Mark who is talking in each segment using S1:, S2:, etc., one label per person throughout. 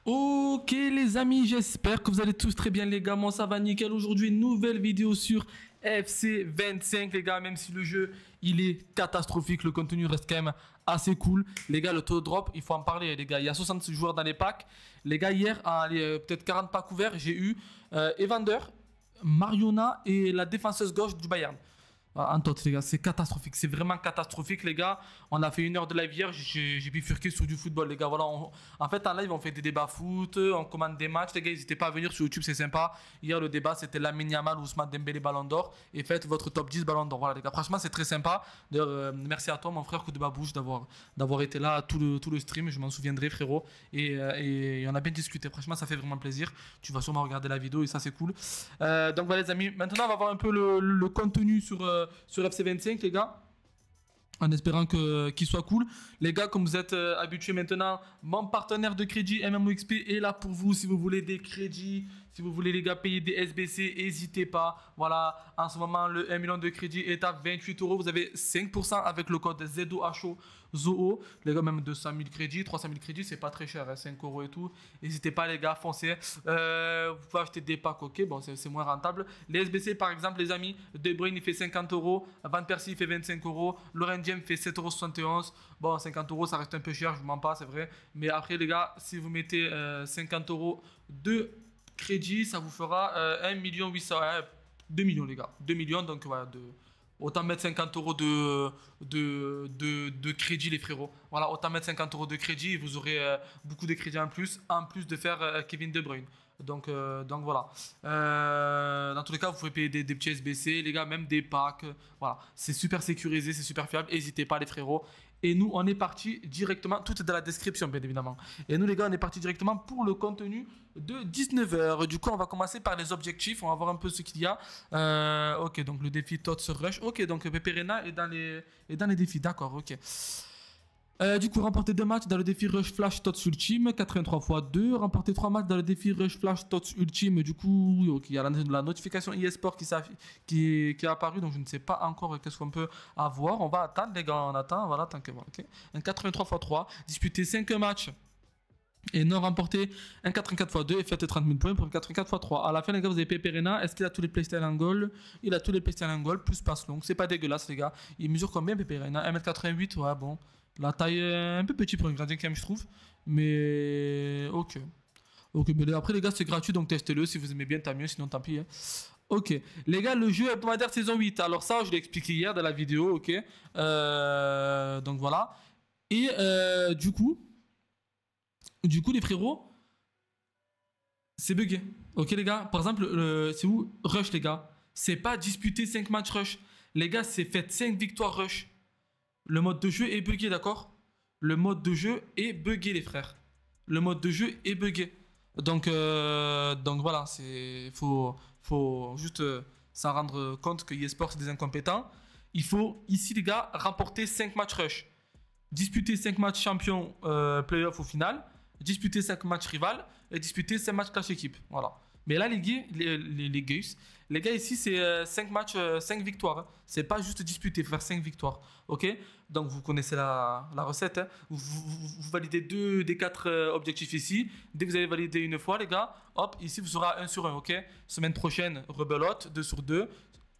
S1: Ok les amis, j'espère que vous allez tous très bien les gars, moi ça va nickel. Aujourd'hui une nouvelle vidéo sur FC 25 les gars, même si le jeu il est catastrophique, le contenu reste quand même assez cool. Les gars, le taux de drop, il faut en parler les gars, il y a 60 joueurs dans les packs. Les gars, hier, peut-être 40 packs ouverts, j'ai eu Evander, Mariona et la défenseuse gauche du Bayern. En tot, les gars, c'est catastrophique. C'est vraiment catastrophique, les gars. On a fait 1 heure de live hier. J'ai bifurqué sur du football, les gars. Voilà, en fait, en live, on fait des débats foot. On commande des matchs. Les gars, n'hésitez pas à venir sur YouTube, c'est sympa. Hier, le débat, c'était Lamine Yamal ou Ousmane Dembélé Ballon d'Or. Et faites votre top 10 Ballon d'Or. Voilà, les gars. Franchement, c'est très sympa. D'ailleurs, merci à toi, mon frère Coup de Babouche, d'avoir été là tout le stream. Je m'en souviendrai, frérot. Et on a bien discuté. Franchement, ça fait vraiment plaisir. Tu vas sûrement regarder la vidéo et ça, c'est cool. Donc, voilà, les amis. Maintenant, on va voir un peu le contenu sur FC25 les gars, en espérant qu'il soit cool. Les gars, comme vous êtes habitués maintenant, mon partenaire de crédit MMOXP est là pour vous. Si vous voulez des crédits, si vous voulez les gars payer des SBC, n'hésitez pas. Voilà, en ce moment le 1 million de crédit est à 28 €. Vous avez 5% avec le code ZOHO ZOO. Les gars, même 200 000 crédits, 300 000 crédits, c'est pas très cher, hein, 5 € et tout. N'hésitez pas les gars, foncez. Vous pouvez acheter des packs, ok, bon c'est moins rentable. Les SBC par exemple les amis, De Bruyne il fait 50 €, Van Persie il fait 25 €, Laurent James fait 7,71 €. Bon 50 € ça reste un peu cher, je vous mens pas, c'est vrai. Mais après les gars, si vous mettez 50 € de crédit, ça vous fera 1 800 000, 2 millions les gars, 2 millions, donc voilà, autant mettre 50 € de crédit les frérots. Voilà, autant mettre 50 € de crédit et vous aurez beaucoup de crédits en plus de faire Kevin De Bruyne. Donc voilà. Dans tous les cas, vous pouvez payer des petits SBC, les gars, même des packs. Voilà, c'est super sécurisé, c'est super fiable. N'hésitez pas les frérots. Et nous, on est parti directement, tout est dans la description bien évidemment. Et nous les gars, on est parti directement pour le contenu de 19 h. Du coup, on va commencer par les objectifs, on va voir un peu ce qu'il y a. Ok, donc le défi TOTS Rush. Ok, donc Peperena est dans les défis, d'accord, ok. Du coup, remporter 2 matchs dans le défi Rush Flash TOTS Ultime, 83 x 2. Remporter 3 matchs dans le défi Rush Flash TOTS Ultime. Du coup, okay, il y a la notification eSport qui est apparue, donc je ne sais pas encore qu'est-ce qu'on peut avoir. On va attendre, les gars, on attend, voilà, tant que voilà, ok. Un 83 x 3, disputer 5 matchs et non remporter un 84 x 2 et faites 30 000 points pour un 84 x 3. À la fin, les gars, vous avez Peperena. Est-ce qu'il a tous les playstyles en goal? Il a tous les playstyles en goal, plus passe longue. C'est pas dégueulasse, les gars. Il mesure combien, Peperena? 1m88, ouais, bon. La taille est un peu petit pour un gradient quand même, je trouve. Mais ok. Ok, mais après les gars, c'est gratuit, donc testez-le. Si vous aimez bien, tant mieux, sinon tant pis. Hein. Ok. Les gars, le jeu hebdomadaire saison 8. Alors ça, je l'ai expliqué hier dans la vidéo, ok. Donc voilà. Et du coup, les frérots, c'est bugué. Ok les gars, par exemple, c'est où Rush les gars. C'est pas disputer 5 matchs Rush. Les gars, c'est faites 5 victoires Rush. Le mode de jeu est bugué, d'accord? Le mode de jeu est bugué, les frères. Le mode de jeu est bugué. Donc voilà, faut juste s'en rendre compte que eSport, c'est des incompétents. Il faut, ici, les gars, remporter 5 matchs rush. Disputer 5 matchs champion playoff au final. Disputer 5 matchs rival. Et disputer 5 matchs clash équipe. Voilà. Mais là, les gars, ici, c'est 5 matchs, 5 victoires. Hein. C'est pas juste disputer, faire 5 victoires. Ok? Donc, vous connaissez la recette. Hein. Vous validez 2 des 4 objectifs ici. Dès que vous avez validé une fois, les gars, hop, ici, vous aurez 1 sur 1. Ok? Semaine prochaine, rebelote, 2 sur 2.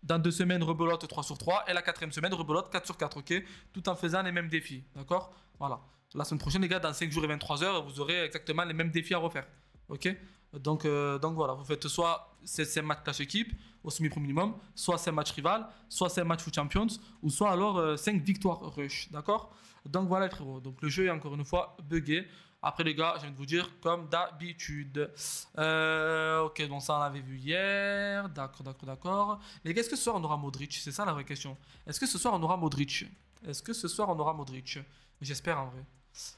S1: Dans 2 semaines, rebelote 3 sur 3. Et la 4e semaine, rebelote 4 sur 4. Ok? Tout en faisant les mêmes défis. D'accord? Voilà. La semaine prochaine, les gars, dans 5 jours et 23 heures, vous aurez exactement les mêmes défis à refaire. Ok? Donc voilà, vous faites soit 5 matchs clash équipe au semi-pro minimum, soit 5 matchs rival, soit 5 matchs foot champions, ou soit alors 5 victoires rush, d'accord? Donc voilà les frérots, donc le jeu est encore une fois bugué. Après les gars, je viens de vous dire comme d'habitude. Ok, donc ça on l'avait vu hier, d'accord. Les gars, est-ce que ce soir on aura Modric? C'est ça la vraie question. Est-ce que ce soir on aura Modric? J'espère en vrai.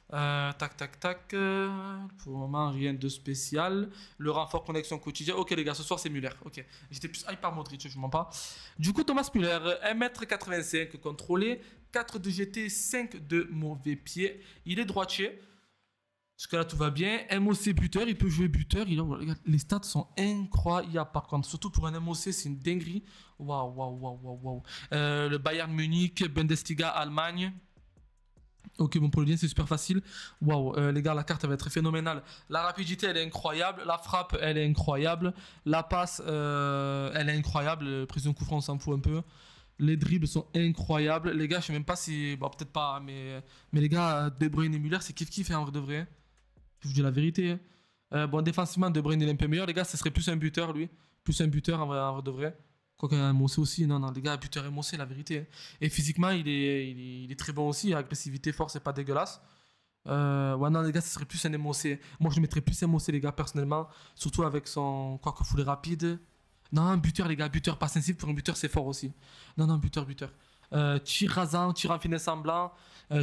S1: Tac. Pour le moment, rien de spécial. Le renfort connexion quotidien. Ok, les gars, ce soir, c'est Muller. Ok. J'étais plus hype par Modric, je mens pas. Du coup, Thomas Muller, 1m85 contrôlé, 4 de GT, 5 de mauvais pied. Il est droitier. Parce que là, tout va bien. MOC buteur, il peut jouer buteur. Les stats sont incroyables par contre. Surtout pour un MOC, c'est une dinguerie. Waouh. Le Bayern Munich, Bundesliga, Allemagne. Ok, bon, pour le lien, c'est super facile. Waouh, les gars, la carte, elle va être phénoménale. La rapidité, elle est incroyable. La frappe, elle est incroyable. La passe, elle est incroyable. Précision coup franc, on s'en fout un peu. Les dribbles sont incroyables. Les gars, je sais même pas si. Bon, peut-être pas, mais les gars, De Bruyne et Müller, c'est kiff-kiff, hein, en vrai de vrai. Je vous dis la vérité, hein. Bon, défensivement, De Bruyne, il est un peu meilleur. Les gars, ce serait plus un buteur, lui. Plus un buteur, en vrai de vrai. Quoique, Mossé aussi. Non, non, les gars, buteur et Mossé, la vérité, hein. Et physiquement, il est très bon aussi. Agressivité, force, c'est pas dégueulasse. Ouais, non, les gars, ce serait plus un MOC. Moi, je mettrais plus un MOC, les gars, personnellement. Surtout avec son. Quoique foulée rapide. Non, un buteur, les gars, buteur pas sensible. Pour un buteur, c'est fort aussi. Non, non, buteur, buteur. Tir rasant, tir en finesse en blanc.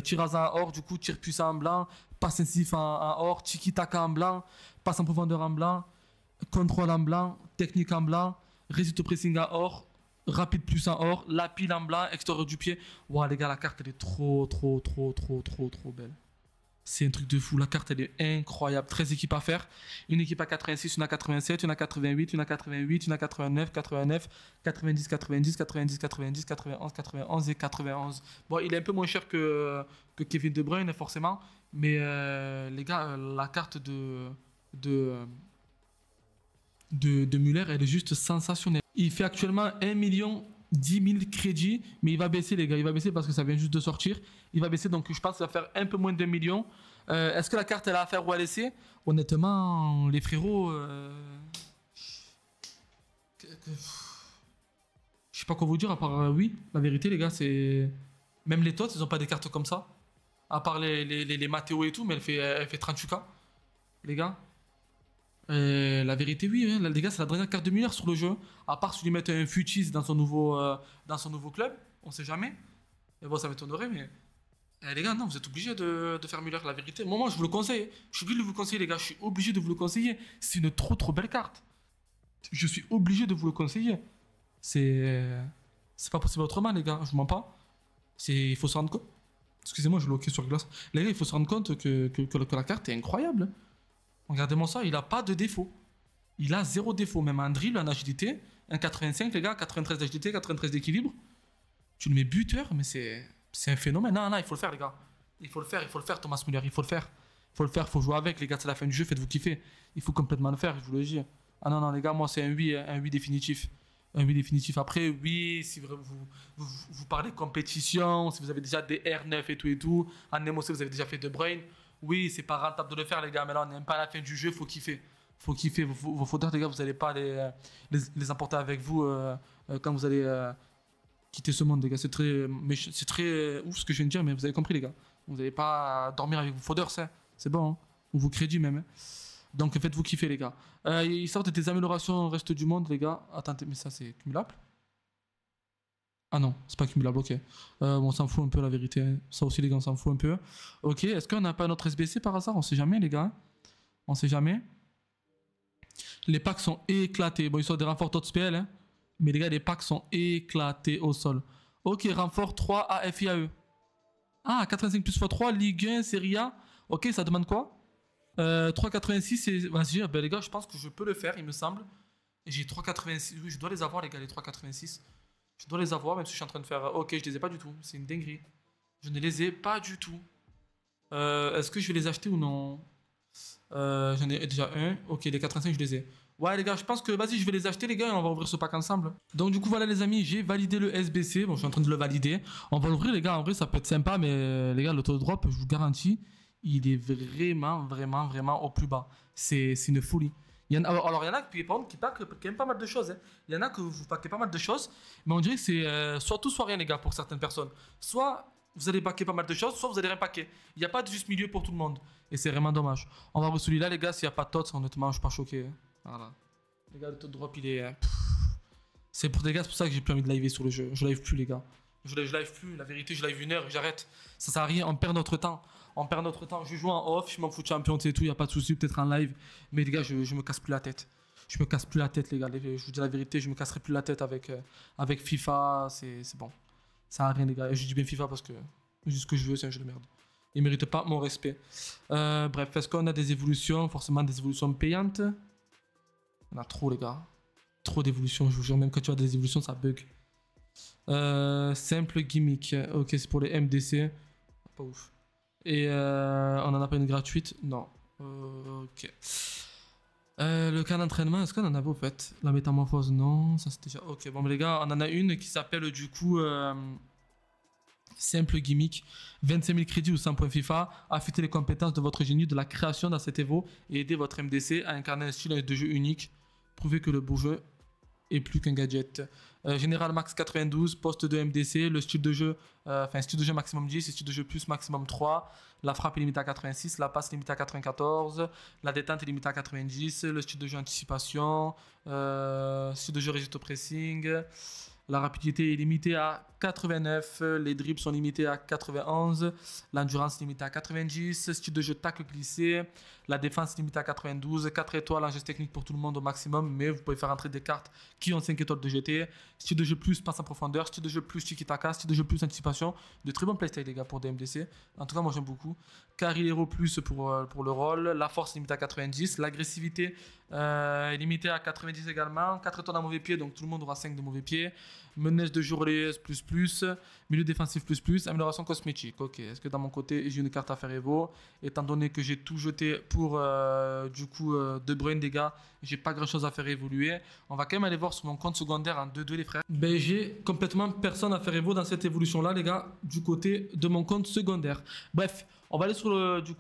S1: Tir rasant en or, du coup, tir puissant en blanc. Passe intensif en or. Tiki-taka en blanc. Passe en profondeur en blanc. Contrôle en blanc. Technique en blanc. Résiste au pressing en or. Rapide plus en or. La pile en blanc. Extérieur du pied. Wow, les gars, la carte, elle est trop, trop, trop, trop, trop, trop belle. C'est un truc de fou. La carte, elle est incroyable. 13 équipes à faire. Une équipe à 86, une à 87, une à 88, une à 88, une à 89, 89, 90, 90, 90, 90, 91, 91 et 91. Bon, il est un peu moins cher que Kevin De Bruyne, forcément. Mais les gars, la carte de Müller, elle est juste sensationnelle. Il fait actuellement 1 million 10 000 crédits, mais il va baisser, les gars. Il va baisser parce que ça vient juste de sortir. Il va baisser, donc je pense que ça va faire un peu moins d'1 million. Est-ce que la carte, elle a à faire ou à laisser? Honnêtement, les frérots. Je sais pas quoi vous dire, à part oui, la vérité, les gars, c'est. Même les TOTS, ils ont pas des cartes comme ça. À part les Matteo et tout, mais elle fait 38K, les gars. La vérité, oui, hein, les gars, c'est la dernière carte de Müller sur le jeu. À part si lui mettent un Futis dans son nouveau club, on sait jamais. Mais bon, ça m'étonnerait, mais. Les gars, non, vous êtes obligés de faire Müller, la vérité. Moi, je vous le conseille. Je suis obligé de vous le conseiller, les gars. Je suis obligé de vous le conseiller. C'est une trop, trop belle carte. Je suis obligé de vous le conseiller. C'est pas possible autrement, les gars. Je vous mens pas. Il faut se rendre compte. Excusez-moi, je bloquais sur glace. Les gars, il faut se rendre compte que la carte est incroyable. Regardez-moi ça, il a pas de défaut. Il a zéro défaut, même en dribble, en agilité. Un 85, les gars, 93 d'agilité, 93 d'équilibre. Tu le mets buteur, mais c'est un phénomène. Non, non, il faut le faire, les gars. Il faut le faire, Thomas Müller, il faut le faire. Il faut jouer avec, les gars, c'est la fin du jeu, faites-vous kiffer. Il faut complètement le faire, je vous le dis. Ah non, non, les gars, moi, c'est un oui définitif. Un oui définitif. Après, oui, si vous parlez compétition, si vous avez déjà des R9 et tout, en MOC, vous avez déjà fait De Bruyne. Oui, c'est pas rentable de le faire, les gars, mais là, on n'est même pas à la fin du jeu, faut kiffer. Faut kiffer. Vos fauteurs, les gars, vous n'allez pas les emporter avec vous quand vous allez quitter ce monde, les gars. C'est très ouf ce que je viens de dire, mais vous avez compris, les gars. Vous n'allez pas dormir avec vos fauteurs, c'est bon, hein. Ou vos crédits même, hein. Donc faites-vous kiffer, les gars. Ils sortent des améliorations au reste du monde, les gars. Attendez, mais ça, c'est cumulable? Ah non, c'est pas cumulable, ok. Bon, on s'en fout un peu, la vérité. Ça aussi, les gars, on s'en fout un peu. Ok, est-ce qu'on n'a pas notre SBC par hasard? On sait jamais, les gars. On sait jamais. Les packs sont éclatés. Bon, ils sont des renforts TOTS-PL, hein. Mais les gars, les packs sont éclatés au sol. Ok, renfort 3 AFIAE. Ah, 85 plus x3, Ligue 1, Serie A. Ok, ça demande quoi? 3,86 c'est. Vas-y, ben les gars, je pense que je peux le faire, il me semble. J'ai 3,86. Oui, je dois les avoir, les gars, les 3,86. Je dois les avoir, même si je suis en train de faire. Ok, je les ai pas du tout. C'est une dinguerie. Je ne les ai pas du tout. Est-ce que je vais les acheter ou non? J'en ai déjà un. Ok, les 85, je les ai. Ouais, les gars, je pense que vas-y, je vais les acheter, les gars, et on va ouvrir ce pack ensemble. Donc, du coup, voilà, les amis, j'ai validé le SBC. Bon, je suis en train de le valider. On va l'ouvrir, les gars. En vrai, ça peut être sympa, mais les gars, l'autodrop, je vous garantis, il est vraiment, vraiment, vraiment au plus bas. C'est une folie. Alors, il y en a qui packent quand même pas mal de choses, hein. Il y en a que vous paquez pas mal de choses, mais on dirait que c'est soit tout, soit rien, les gars, pour certaines personnes. Soit vous allez paquer pas mal de choses, soit vous allez rien paquer. Il n'y a pas de juste milieu pour tout le monde. Et c'est vraiment dommage. On va voir celui-là, les gars, s'il n'y a pas de tots, honnêtement, je suis pas choqué, hein. Voilà. Les gars, le taux de drop, il est. C'est pour des gars, c'est pour ça que j'ai plus envie de live sur le jeu. Je live plus, les gars. Je live plus. La vérité, je live 1 heure, j'arrête. Ça sert à rien, on perd notre temps. On perd notre temps. Je joue en off, je m'en fous de champion, et tout, y a pas de souci, peut-être en live. Mais les gars, je me casse plus la tête. Je me casse plus la tête, les gars. Je vous dis la vérité, je me casserai plus la tête avec FIFA. C'est bon. Ça sert à rien, les gars. Et je dis bien FIFA parce que juste ce que je veux, c'est un jeu de merde. Il mérite pas mon respect. Bref, est-ce qu'on a des évolutions? Forcément, des évolutions payantes. On a trop, les gars. Trop d'évolutions, je vous jure. Même quand tu as des évolutions, ça bug. Simple gimmick. Ok, c'est pour les MDC. Pas ouf. Et on en a pas une gratuite? Non. Ok. Le camp d'entraînement, est-ce qu'on en avait au fait? La métamorphose, non. Ça c'était déjà. Ok, bon, mais les gars, on en a une qui s'appelle du coup. Simple gimmick, 25 000 crédits ou 100 points FIFA, affûtez les compétences de votre génie de la création dans cet Evo et aidez votre MDC à incarner un style de jeu unique. Prouvez que le beau jeu est plus qu'un gadget. Général max 92, poste de MDC, le style de jeu, style de jeu maximum 10, style de jeu plus maximum 3, la frappe est limitée à 86, la passe est limitée à 94, la détente est limitée à 90, le style de jeu anticipation, style de jeu résiste au pressing. La rapidité est limitée à 89, les dribbles sont limités à 91, l'endurance limitée à 90, style de jeu tacle glissé, la défense limitée à 92, 4 étoiles en geste technique pour tout le monde au maximum, mais vous pouvez faire entrer des cartes qui ont 5 étoiles de GT, style de jeu plus passe en profondeur, style de jeu plus tiki-taka, style de jeu plus anticipation, de très bons playstyles les gars pour des MDC, en tout cas moi j'aime beaucoup. Carrilero plus pour le rôle, la force limitée à 90, l'agressivité est limitée à 90 également, 4 étoiles à mauvais pied, donc tout le monde aura 5 de mauvais pied. Menace de jour plus, milieu défensif plus, amélioration cosmétique. Ok, est-ce que dans mon côté j'ai une carte à faire Evo? Étant donné que j'ai tout jeté pour De Bruyne, les gars, j'ai pas grand chose à faire évoluer. On va quand même aller voir sur mon compte secondaire en 2-2 les frères. Ben j'ai complètement personne à faire Evo dans cette évolution là les gars, du côté de mon compte secondaire. Bref, on va aller sur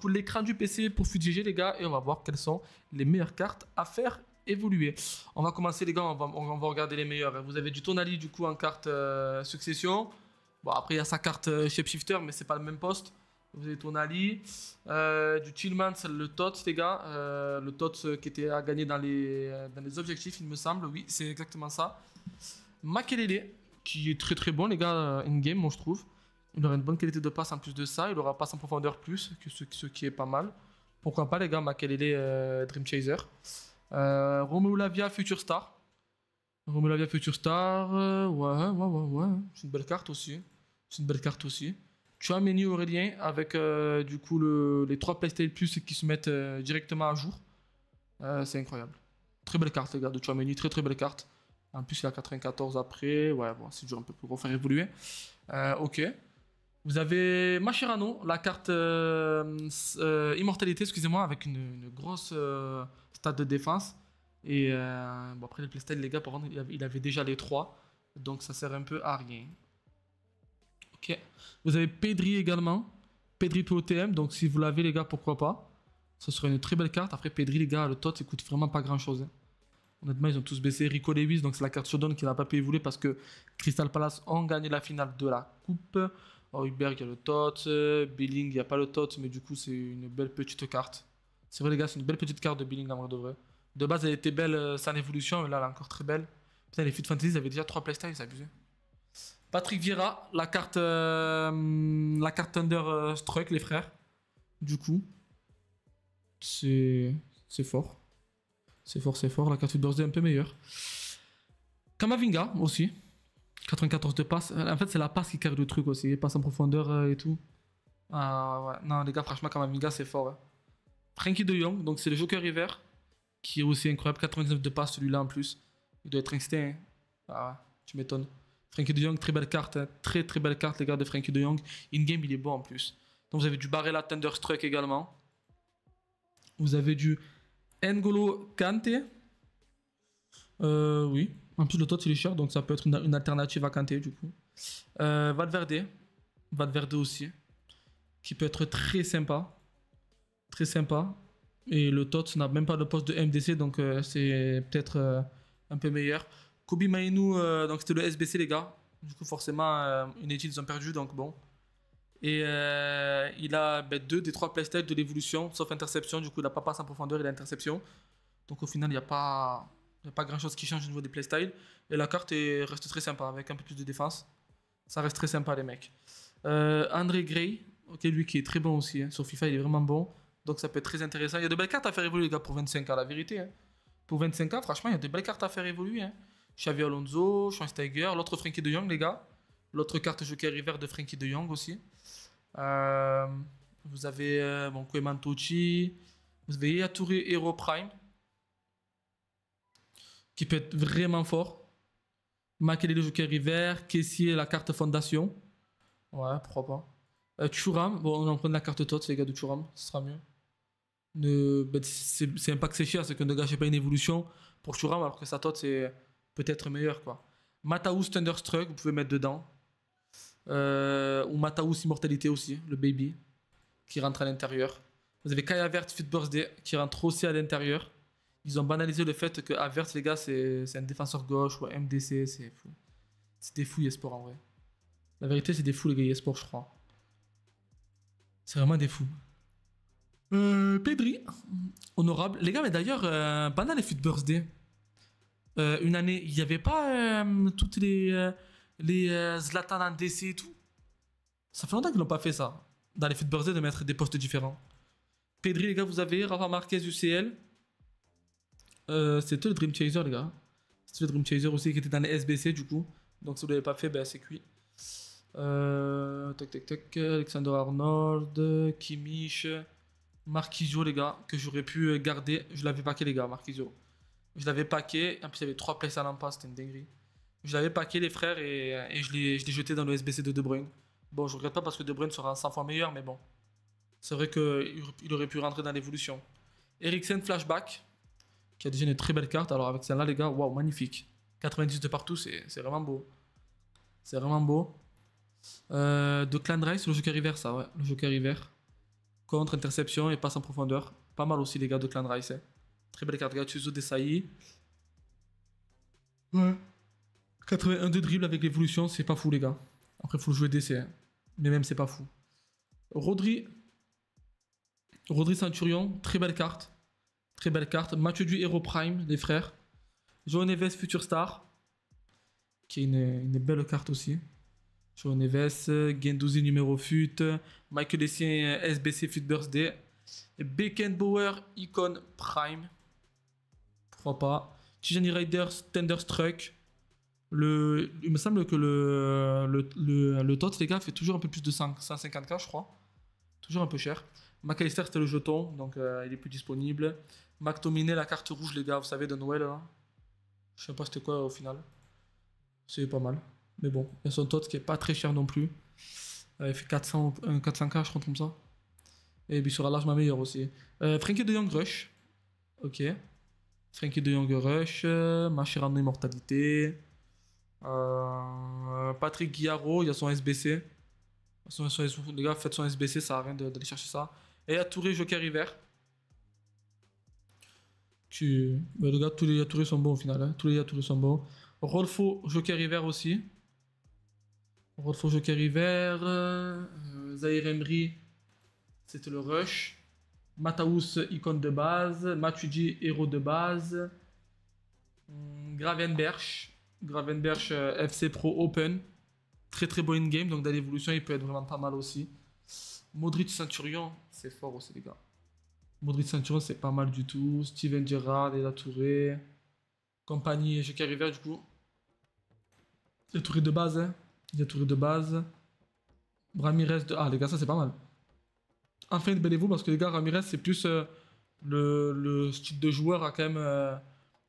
S1: l'écran du PC pour FUTGG les gars et on va voir quelles sont les meilleures cartes à faire évoluer. On va commencer les gars, on va regarder les meilleurs. Vous avez du Tonali du coup en carte succession. Bon après il y a sa carte shapeshifter mais c'est pas le même poste. Vous avez Tonali, du Tillmans, le Tots les gars, le Tots qui était à gagner dans les objectifs il me semble, oui c'est exactement ça. Makelele qui est très très bon les gars in game moi je trouve. Il aura une bonne qualité de passe en plus de ça, il aura passe en profondeur plus que ce qui est pas mal. Pourquoi pas les gars, Makelele Dream Chaser. Romeo Lavia Future Star. Romeo Lavia Future Star. Ouais. C'est une belle carte aussi. Tchouaméni Aurélien avec du coup les 3 Playstyle Plus qui se mettent directement à jour. C'est incroyable. Très belle carte les gars de Tchouaméni, très belle carte. En plus il a 94 après. Ouais bon c'est dur un peu pour refaire évoluer. Ok. Vous avez Mascherano, la carte immortalité, excusez-moi, avec une grosse stat de défense. Et bon, après, le playstyle, les gars, par contre, il avait déjà les 3. Donc, ça sert un peu à rien. Ok. Vous avez Pedri également. Pedri POTM. Donc, si vous l'avez, les gars, pourquoi pas. Ce serait une très belle carte. Après, Pedri, les gars, le tot, il coûte vraiment pas grand-chose. Hein. Honnêtement, ils ont tous baissé. Rico Lewis, donc c'est la carte showdown qui n'a pas pu évoluer parce que Crystal Palace ont gagné la finale de la coupe. Højbjerg, il y a le TOT. Billing, il n'y a pas le TOT, mais du coup, c'est une belle petite carte. C'est vrai, les gars, c'est une belle petite carte de Billing en vrai de vrai. De base, elle était belle sans évolution, mais là, elle est encore très belle. Putain, les Foot Fantasy, ils avaient déjà 3 playstyles, c'est abusé. Patrick Vieira, la carte Thunderstruck, les frères. Du coup, c'est fort. C'est fort. La carte de birthday est un peu meilleure. Kamavinga aussi. 94 de passe. En fait, c'est la passe qui carry le truc aussi. Passe en profondeur et tout. Ah ouais. Non, les gars, franchement, Kamavinga, c'est fort. Ouais. Frenkie de Jong, donc c'est le Joker River. Qui est aussi incroyable. 99 de passe, celui-là en plus. Il doit être instinct. Hein. Ah ouais, tu m'étonnes. Frenkie de Jong, très belle carte. Hein. Très belle carte, les gars, de Frenkie de Jong. In-game, il est beau en plus. Donc vous avez du Barella Thunderstruck également. Vous avez du N'Golo Kanté. Oui. En plus, le tot il est cher, donc ça peut être une alternative à Kanté du coup. Valverde aussi, qui peut être très sympa. Et le tot n'a même pas de poste de MDC, donc c'est peut-être un peu meilleur. Kobe Mainu, donc c'était le SBC les gars. Du coup, forcément, une étude ils ont perdu, donc bon. Et il a 2 des 3 playstyles de l'évolution, sauf interception. Du coup, il n'a pas passe en profondeur, il a interception. Donc au final, il n'y a pas grand chose qui change au niveau des playstyles. Et la carte reste très sympa avec un peu plus de défense. Ça reste très sympa, les mecs. André Gray, ok, lui qui est très bon aussi. Hein. Sur FIFA, il est vraiment bon. Donc ça peut être très intéressant. Il y a de belles cartes à faire évoluer, les gars, pour 25K, la vérité. Hein. Pour 25K, franchement, il y a de belles cartes à faire évoluer. Hein. Xavi Alonso, Schweinsteiger, l'autre Frenkie de Jong, les gars. L'autre carte Joker River de Frenkie de Jong aussi. Vous avez Koeman Tochi. Vous avez Yatoure Hero Prime. Qui peut être vraiment fort. Makelele Joker River, Kessier la carte Fondation. Ouais, pourquoi pas. Thuram, bon, on va prendre la carte TOTS, les gars de Thuram, ce sera mieux. Ben, c'est un pack c'est cher, c'est que ne gâchez pas une évolution pour Thuram, alors que sa TOTS c'est peut-être meilleur, quoi. Mataus Thunderstruck, vous pouvez mettre dedans. Ou Mataus Immortalité aussi, le baby, qui rentre à l'intérieur. Vous avez Kai Havertz Fit Birthday, qui rentre aussi à l'intérieur. Ils ont banalisé le fait que Havertz, les gars, c'est un défenseur gauche ou un MDC, c'est fou. C'est des fous eSport en vrai. La vérité, c'est des fous les gars eSport, je crois. C'est vraiment des fous. Pedri, honorable. Les gars, mais d'ailleurs, pendant les Fit Birthday, une année, il n'y avait pas toutes les Zlatan en DC et tout. Ça fait longtemps qu'ils n'ont pas fait ça. Dans les Fit Birthday, de mettre des postes différents. Pedri, les gars, vous avez Rafa Marquez UCL. C'était le Dream Chaser, les gars. C'était le Dream Chaser aussi qui était dans les SBC, du coup. Donc, si vous ne l'avez pas fait, ben, c'est cuit. Tac, tac, tac. Alexander Arnold, Kimmich, Marquisio, les gars, que j'aurais pu garder. Je l'avais packé, les gars, Marquisio. Je l'avais packé. En plus, il y avait 3 places à l'empas, c'était une dinguerie. Je l'avais packé, les frères, et je l'ai jeté dans le SBC de De Bruyne. Bon, je regrette pas parce que De Bruyne sera 100 fois meilleur, mais bon. C'est vrai qu'il aurait pu rentrer dans l'évolution. Eriksen Flashback, qui a déjà une très belle carte. Alors, avec celle-là, les gars, waouh, magnifique. 90 de partout, c'est vraiment beau. C'est vraiment beau. De Clan Rice, le Joker hiver, ça, ouais. Le Joker hiver. Contre, interception et passe en profondeur. Pas mal aussi, les gars, de Clan Rice. Hein. Très belle carte, Gattuso Desailly. Ouais. 81 de dribble avec l'évolution, c'est pas fou, les gars. Après, il faut le jouer DC. Hein. Mais même, c'est pas fou. Rodri Centurion, très belle carte. Très belle carte. Mathieu du Hero Prime, les frères. João Neves Future Star, qui est une belle carte aussi. João Neves, Guendouzi numéro fut, Michael Essien SBC Fut Birthday, Beckenbauer Icon Prime, pourquoi pas. Tijani Riders Thunderstruck. Il me semble que le TOTS, les gars, fait toujours un peu plus de 150k, je crois. Toujours un peu cher. McAllister, c'était le jeton, donc il est plus disponible. McTominay, la carte rouge, les gars, vous savez, de Noël. Là. Je sais pas c'était quoi au final. C'est pas mal. Mais bon, il y a son TOTS qui est pas très cher non plus. Il fait 400k, je crois, comme ça. Et il sera largement meilleur aussi. Frenkie de Jong Rush. Ok. Frenkie de Jong Rush. Mascherano Immortalité. Patrick Guillaro, il y a son SBC. Les gars, faites son SBC, ça sert à rien d'aller chercher ça. Et à Touré, Joker hiver. Les gars, tous les Yatouré sont bons au final. Hein. Tous les Yatouré sont bons. Rolfo, Joker hiver aussi. Rolfo, Joker hiver. Zahir Emery, c'était le rush. Mataus, icône de base. Matuidi, héros de base. Gravenberch. FC Pro Open. Très très bon in-game, donc dans l'évolution, il peut être vraiment pas mal aussi. Modric Centurion, c'est fort aussi, les gars. Modric Centurion, c'est pas mal du tout. Steven Gerrard, Ella Touré. Compagnie, Joker hiver, du coup. Il y a Touré de base, hein. Il y a Touré de base. Ramirez de... Ah, les gars, ça c'est pas mal. Enfin, une belle évo parce que les gars, Ramirez, c'est plus le style de joueur à quand même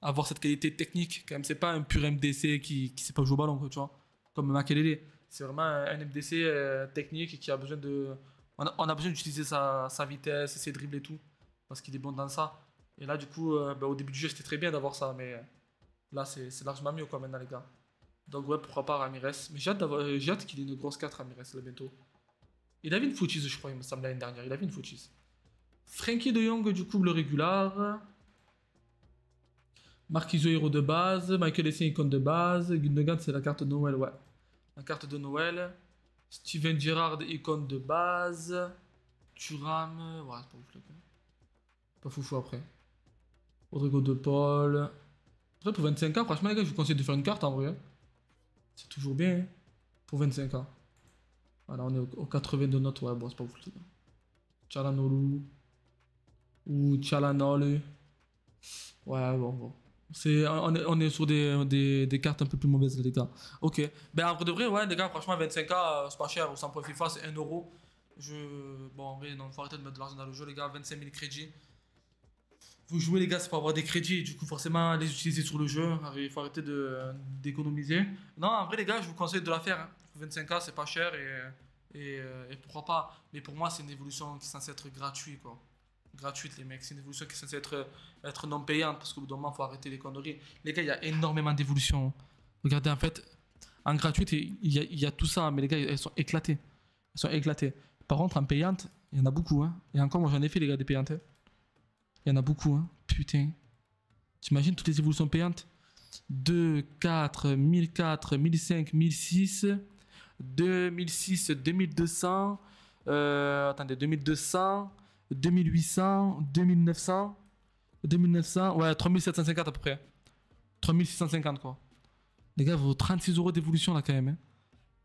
S1: avoir cette qualité technique. Quand même, c'est pas un pur MDC qui sait pas jouer au ballon, quoi, tu vois. Comme Makelele. C'est vraiment un MDC technique qui a besoin de. On a besoin d'utiliser sa vitesse, ses dribbles et tout. Parce qu'il est bon dans ça. Et là, du coup, au début du jeu, c'était très bien d'avoir ça. Mais là, c'est largement mieux, quoi, maintenant, les gars. Donc, ouais, pourquoi pas Ramirez. Mais j'ai hâte qu'il ait une grosse 4 Ramirez, là, bientôt. Il avait une footies, je crois, il me semble, l'année dernière. Il avait une footies. Frenkie de Jong, du coup, le régular. Marquisio héros de base. Michael Essien, icône de base. Gundogan, c'est la carte de Noël, ouais. La carte de Noël. Steven Gerrard, icône de base. Thuram. Ouais, c'est pas ouf, là. Pas foufou après. Rodrigo de Paul. Après, pour 25k, franchement, les gars, je vous conseille de faire une carte en vrai. C'est toujours bien, hein, pour 25k. Voilà, on est au 82 notes. Ouais, bon, c'est pas ouf, les gars. Chalanolu. Ou Chalanolu. Ouais, bon. On est sur des cartes un peu plus mauvaises, les gars. Ok. Ben, en vrai de vrai, ouais, les gars, franchement, 25k, c'est pas cher. Au 100 points FIFA, c'est 1€. Bon, en vrai, non, faut arrêter de mettre de l'argent dans le jeu, les gars. 25 000 crédits. Vous jouez, les gars, c'est pour avoir des crédits. Du coup, forcément, les utiliser sur le jeu. Il faut arrêter d'économiser. Non, en vrai, les gars, je vous conseille de la faire. Hein. 25k, c'est pas cher Et pourquoi pas. Mais pour moi, c'est une évolution qui est censée être gratuite, quoi. Gratuite, les mecs. C'est une évolution qui est censée être non payante, parce qu'au bout d'un moment, il faut arrêter les conneries. Les gars, il y a énormément d'évolutions. Regardez, en fait, en gratuite, il y a tout ça, mais les gars, elles sont éclatées. Elles sont éclatées. Par contre, en payante, il y en a beaucoup, hein. Et encore, moi, j'en ai fait, les gars, des payantes, hein. Il y en a beaucoup, hein. Putain. T'imagines toutes les évolutions payantes? 2, 4, 1004, 1005, 1006, 2006, 2200, attendez, 2200, 2800, 2900, 2900, ouais, 3750 à peu près. 3650 quoi. Les gars, vos 36 euros d'évolution là quand même, hein.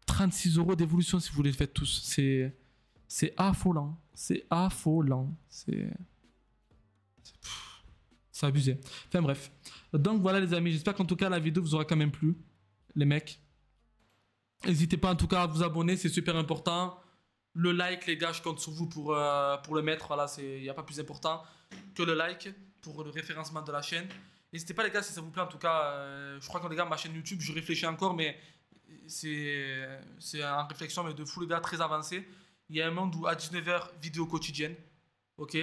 S1: 36 euros d'évolution si vous les faites tous. C'est affolant. C'est affolant. C'est abusé. Enfin bref. Donc voilà les amis, j'espère qu'en tout cas la vidéo vous aura quand même plu. Les mecs. N'hésitez pas en tout cas à vous abonner, c'est super important. Le like les gars, je compte sur vous pour le mettre. Voilà, il n'y a pas plus important que le like pour le référencement de la chaîne. N'hésitez pas les gars si ça vous plaît en tout cas. Je crois que les gars, ma chaîne YouTube, je réfléchis encore mais c'est en réflexion mais de fou les gars, très avancé. Il y a un monde où à 19h, vidéo quotidienne. Ok.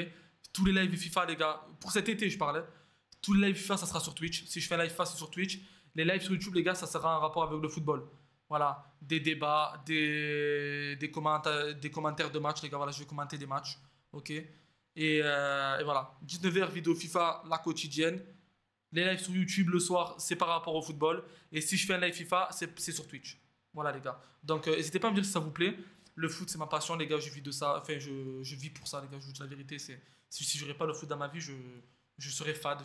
S1: Tous les lives FIFA les gars, pour cet été je parlais. Tous les lives FIFA ça sera sur Twitch. Si je fais un live FIFA c'est sur Twitch. Les lives sur YouTube les gars ça sera en rapport avec le football. Voilà, des débats, des commentaires de matchs les gars, voilà je vais commenter des matchs. Ok. Et voilà, 19h vidéo FIFA la quotidienne. Les lives sur YouTube le soir c'est par rapport au football. Et si je fais un live FIFA c'est sur Twitch. Voilà les gars. Donc n'hésitez pas à me dire si ça vous plaît. Le foot c'est ma passion les gars, je vis de ça. Enfin je vis pour ça les gars, je vous dis la vérité. Si j'aurais pas le foot dans ma vie je serais fade.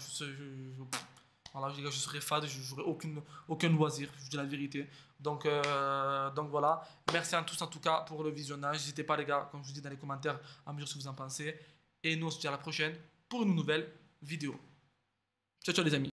S1: Voilà les gars, je serais fade, je n'aurais aucun loisir, je vous dis la vérité. Donc voilà, merci à tous en tout cas pour le visionnage. N'hésitez pas les gars, comme je vous dis dans les commentaires, à me dire ce que vous en pensez. Et nous on se dit à la prochaine pour une nouvelle vidéo. Ciao ciao les amis.